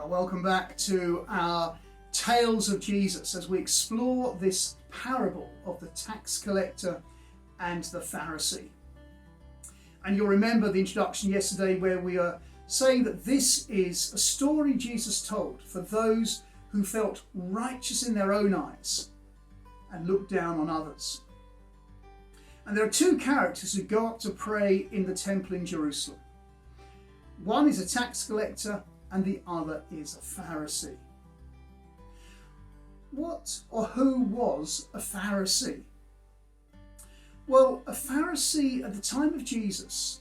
Welcome back to our Tales of Jesus as we explore this parable of the tax collector and the Pharisee. And you'll remember the introduction yesterday where we are saying that this is a story Jesus told for those who felt righteous in their own eyes and looked down on others. And there are two characters who go up to pray in the temple in Jerusalem. One is a tax collector and the other is a Pharisee. What or who was a Pharisee? Well, a Pharisee at the time of Jesus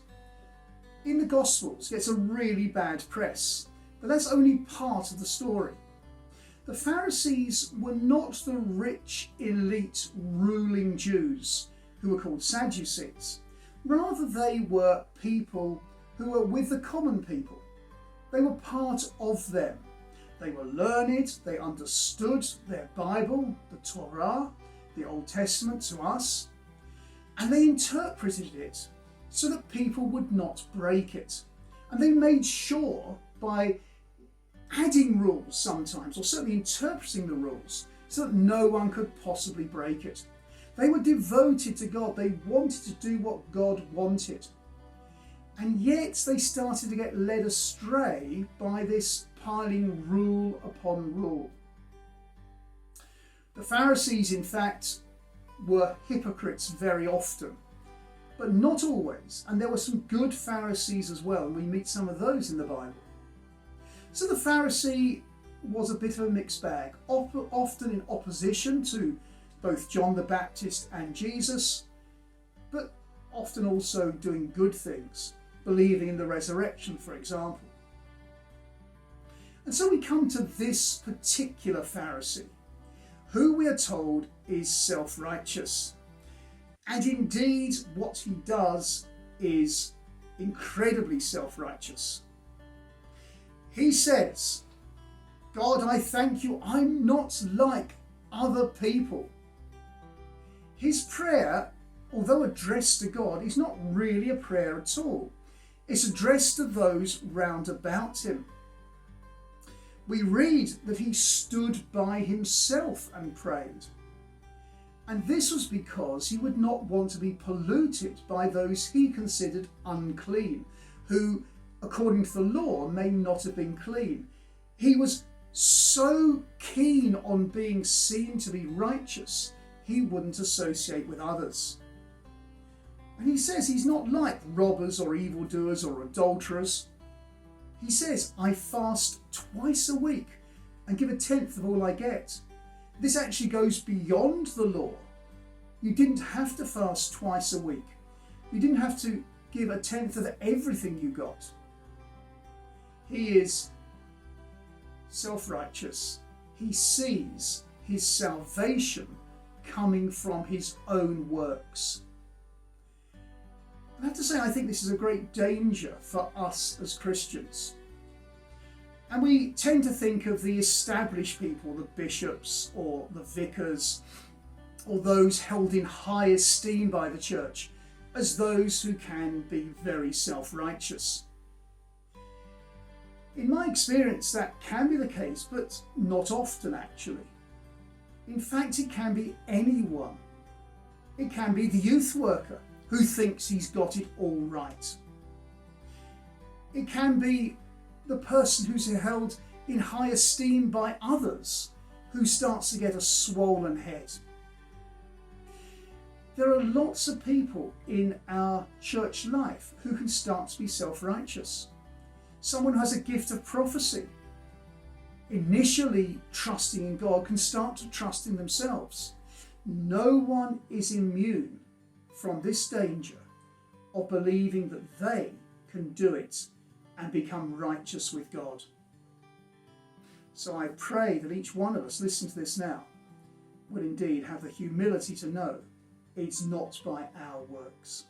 in the Gospels gets a really bad press, but that's only part of the story. The Pharisees were not the rich, elite, ruling Jews who were called Sadducees. Rather, they were people who were with the common people. They were part of them. They were learned, they understood their Bible, the Torah, the Old Testament to us, and they interpreted it so that people would not break it. And they made sure by adding rules sometimes, or certainly interpreting the rules, so that no one could possibly break it. They were devoted to God. They wanted to do what God wanted. And yet they started to get led astray by this piling rule upon rule. The Pharisees, in fact, were hypocrites very often, but not always. And there were some good Pharisees as well, and we meet some of those in the Bible. So the Pharisee was a bit of a mixed bag, often in opposition to both John the Baptist and Jesus, but often also doing good things, believing in the resurrection, for example. And so we come to this particular Pharisee, who we are told is self-righteous. And indeed, what he does is incredibly self-righteous. He says, "God, I thank you, I'm not like other people." His prayer, although addressed to God, is not really a prayer at all. It's addressed to those round about him. We read that he stood by himself and prayed. And this was because he would not want to be polluted by those he considered unclean, who, according to the law, may not have been clean. He was so keen on being seen to be righteous, he wouldn't associate with others. And he says he's not like robbers or evildoers or adulterers. He says, "I fast twice a week and give a tenth of all I get." This actually goes beyond the law. You didn't have to fast twice a week. You didn't have to give a tenth of everything you got. He is self-righteous. He sees his salvation coming from his own works. I have to say, I think this is a great danger for us as Christians. And we tend to think of the established people, the bishops or the vicars, or those held in high esteem by the church, as those who can be very self-righteous. In my experience, that can be the case, but not often actually. In fact, it can be anyone. It can be the youth worker who thinks he's got it all right. It can be the person who's held in high esteem by others who starts to get a swollen head. There are lots of people in our church life who can start to be self-righteous. Someone who has a gift of prophecy, initially trusting in God, can start to trust in themselves. No one is immune from this danger of believing that they can do it and become righteous with God. So I pray that each one of us listening to this now will indeed have the humility to know it's not by our works.